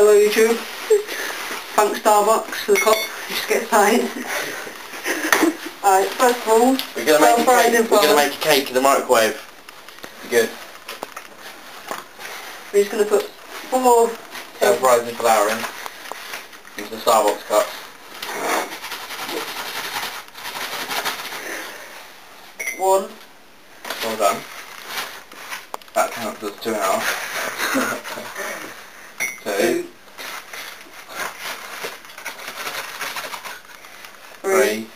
Hello YouTube. Thanks Starbucks for the cup. Just get started. Alright, first of all, we're gonna make a cake in the microwave. Good. We're just gonna put 4 self-rising flour into the Starbucks cup. One. Well done. That counts as 2.5. 2. 3.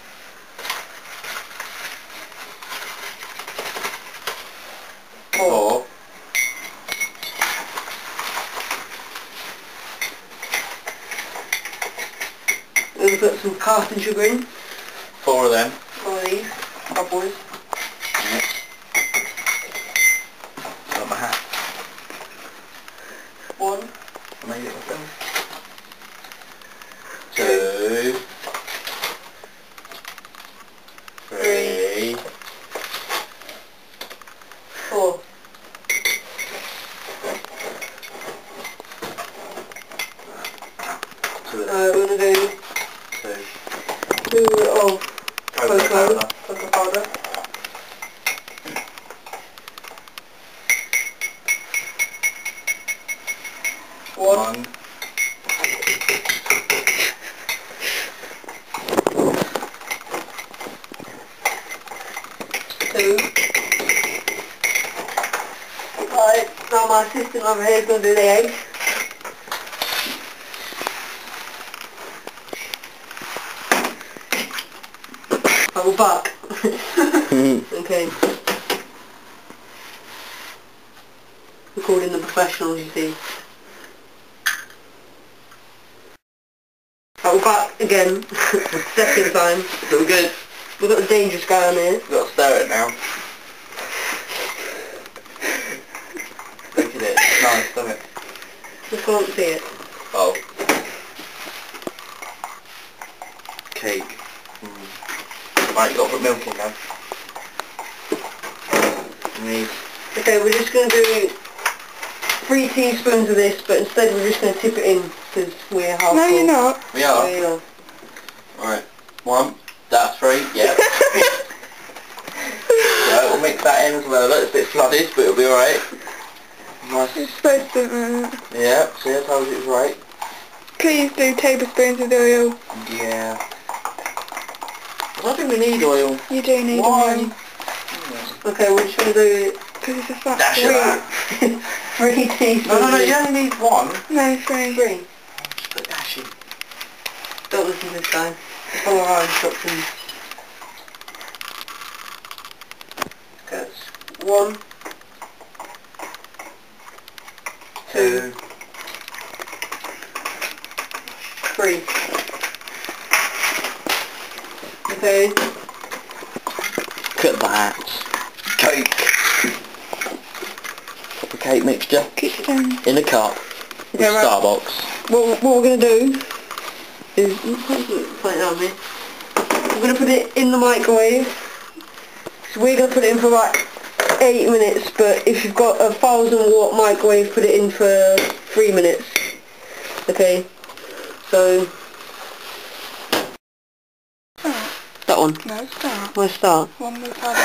4. We're going to put some casting sugar in. 4 of them. 4 of these bad boys. Yep. Got my hat. 1. I made it myself. 2. 3. 4. We're going to do 2 of cocoa powder. 1. 2. Right, now my assistant over here is going to do the egg. I will back. Okay. Recording the professionals, you see. I will back again. Second time. Doing good. We've got a dangerous guy on here. You've got to stir it now. Look at it. It's nice, doesn't it? I can't see it. Oh. Cake. Right, you've got to put milk in now. Okay, we're just going to do 3 teaspoons of this, but instead we're just going to tip it in, because we're half full. No, you're not. We are? We are. Alright. 1. That's 3. Yep. Right, we'll mix that in as well. Look, it's a bit flooded, but it'll be alright. Nice. It's supposed to... Yeah, see, I told you it was right. Please do tablespoons of oil. Yeah. I don't think we need oil. You do need Why? oil. Okay, we're just going to do Because it's a fat Dash of that. 3 teaspoons. No, you only need 1. No, 3. 3. Just put dash in. Don't listen to this guy. Follow our instructions. Okay, it's 1. 2. 3. Okay. Look at that. Cake. Proper cake mixture. Keep it down. In a cup. With Okay, right. Starbucks. What we're going to do is... Point it on me. We're going to put it in the microwave. So we're going to put it in for about 8 minutes, but if you've got a 1000-watt microwave, put it in for 3 minutes. Okay? So... That one. No, start. Where's start? One more time.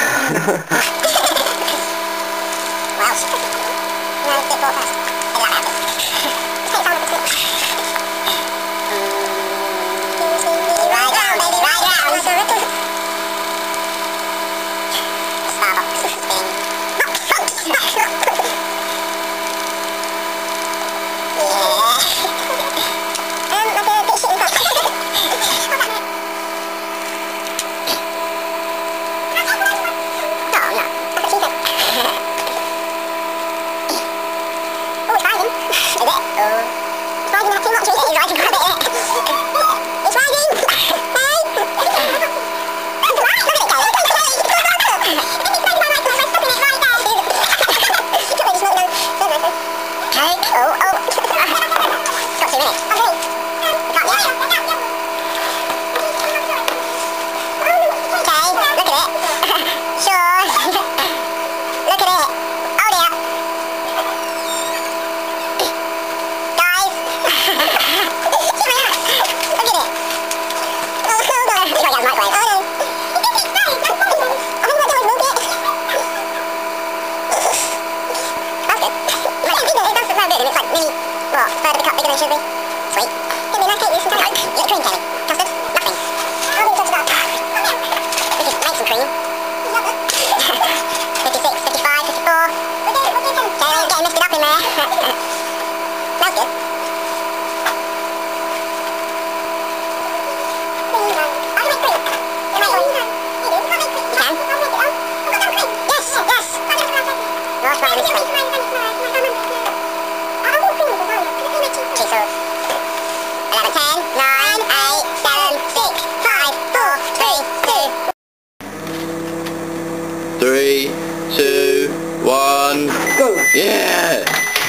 2, 1. Go. Yeah!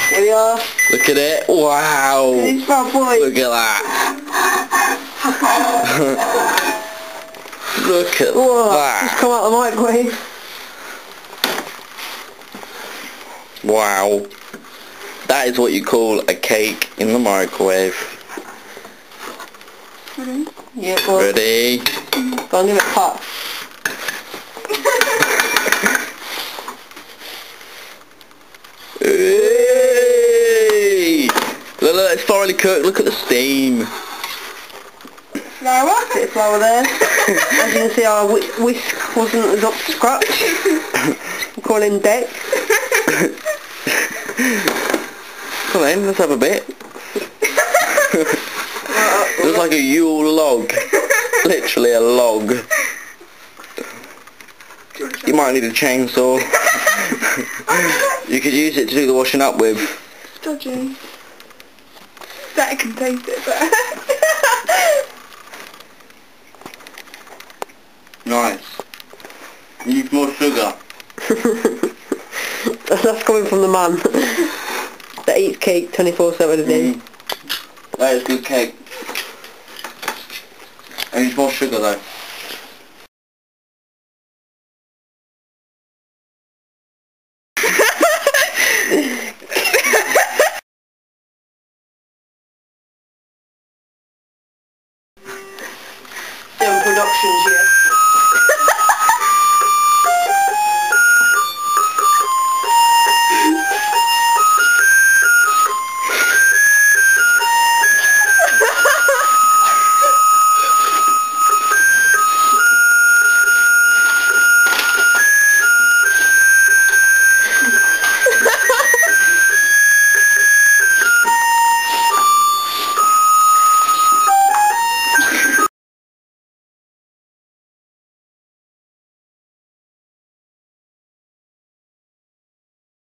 Here we are. Look at it. Wow! This bad boy. Look at that. Look at Whoa, that. just come out of the microwave. Wow. That is what you call a cake in the microwave. Ready? Yeah, go on. Ready? Go on, give it a pop. Hey! Look, look, it's thoroughly cooked. Look at the steam. Flour? Bit of flour there. As you can see, our whisk wasn't as up to scratch. We're calling deck. Come on then, let's have a bit. Looks like a Yule log. Literally a log. You might need a chainsaw. You could use it to do the washing up with. It's dodgy. That I can taste it, but... Nice. You need more sugar. That's coming from the man that eats cake 24/7 a day. That is good cake. I need more sugar though. Production.